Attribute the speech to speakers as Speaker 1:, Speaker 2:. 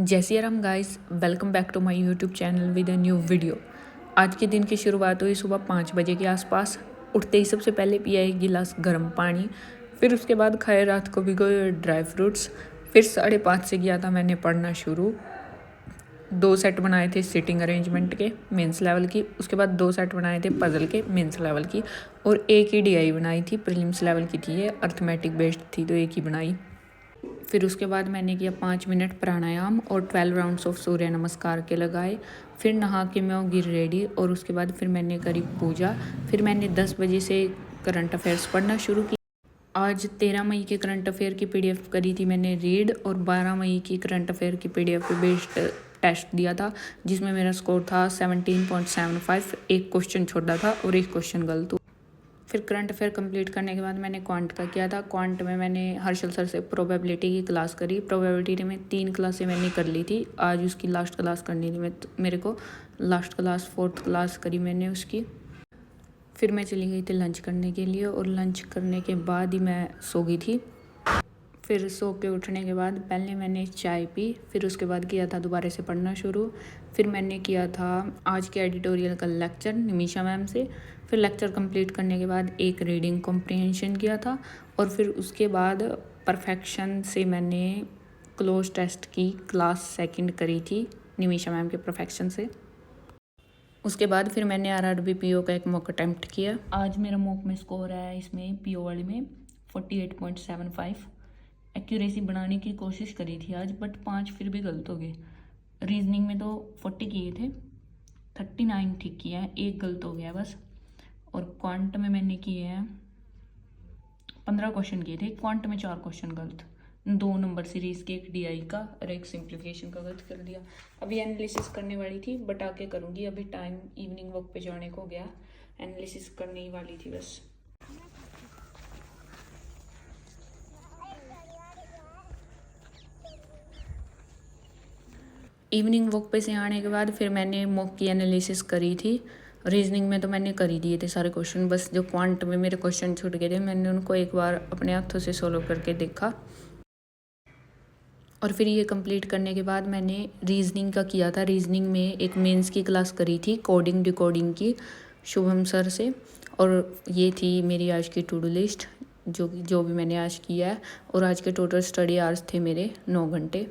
Speaker 1: जय Shri Ram guys, welcome back to my YouTube channel with a new video. आज के दिन की शुरुआत हुई सुबह 5 बजे के आसपास। उठते ही सबसे पहले पिया एक गिलास गर्म पानी, फिर उसके बाद खाए रात को भिगोए हुए ड्राई फ्रूट्स। फिर 5:30 से किया था मैंने पढ़ना शुरू। 2 सेट बनाए थे सिटिंग अरेंजमेंट के मेंस लेवल की, उसके बाद 2 सेट बनाए थे पजल के मेंस लेवल की, और एक ही DI बनाई थी प्रीलिम्स लेवल की थी। ये अर्थमेटिक बेस्ड थी तो एक ही बनाई। फिर उसके बाद मैंने किया 5 मिनट प्राणायाम और 12 राउंड्स ऑफ सूर्य नमस्कार के लगाए। फिर नहा के मैं हो गई रेडी और उसके बाद फिर मैंने करी पूजा। फिर मैंने 10 बजे से करंट अफेयर्स पढ़ना शुरू किया। आज 13 मई के करंट अफेयर की PDF करी थी मैंने रीड, और 12 मई की करंट अफेयर की PDF पे बेस्ड टेस्ट दिया था, जिसमें मेरा स्कोर था 17.75। एक क्वेश्चन छोड़ा था और एक क्वेश्चन गलत हुआ। फिर करंट अफेयर कंप्लीट करने के बाद मैंने क्वांट का किया था। क्वांट में मैंने हर्षल सर से प्रोबेबिलिटी की क्लास करी। प्रोबेबिलिटी में 3 क्लासें मैंने कर ली थी, आज उसकी लास्ट क्लास करनी थी मेरे को। लास्ट क्लास 4th क्लास करी मैंने उसकी। फिर मैं चली गई थी लंच करने के लिए, और लंच करने के बाद ही मैं सो गई थी। फिर सो के उठने के बाद पहले मैंने चाय पी, फिर उसके बाद किया था दोबारा से पढ़ना शुरू। फिर मैंने किया था आज के एडिटोरियल का लेक्चर निमिषा मैम से। फिर लेक्चर कंप्लीट करने के बाद एक रीडिंग कॉम्प्रिहेंशन किया था, और फिर उसके बाद परफेक्शन से मैंने क्लोज टेस्ट की क्लास 2nd करी थी निमिषा मैम के परफेक्शन से। उसके बाद फिर मैंने RRB PO का एक मॉक अटैम्प्ट किया। आज मेरा मॉक में स्कोर आया इसमें PO वाले में 48.75। एक्यूरेसी बढ़ाने की कोशिश करी थी आज, बट 5 फिर भी गलत हो गए। रीजनिंग में तो 40 किए थे, 39 ठीक किया है, एक गलत हो गया बस। और क्वांट में मैंने किए हैं 15 क्वेश्चन किए थे। क्वांट में 4 क्वेश्चन गलत, 2 नंबर सीरीज के, एक DI का और एक सिंप्लीफिकेशन का गलत कर दिया। अभी एनालिसिस करने वाली थी बट आके करूँगी, अभी टाइम इवनिंग वॉक पे जाने को गया। एनालिसिस करने ही वाली थी बस। इवनिंग वॉक पे से आने के बाद फिर मैंने मॉक की एनालिसिस करी थी। रीजनिंग में तो मैंने कर ही दिए थे सारे क्वेश्चन, बस जो क्वांट में मेरे क्वेश्चन छूट गए थे मैंने उनको एक बार अपने हाथों से सोल्व करके देखा। और फिर ये कंप्लीट करने के बाद मैंने रीजनिंग का किया था। रीजनिंग में एक मेंस की क्लास करी थी कोडिंग डिकोडिंग की शुभम सर से, और ये थी मेरी आज की टू डू लिस्ट जो भी मैंने आज किया है। और आज के टोटल स्टडी आवर्स थे मेरे 9 घंटे।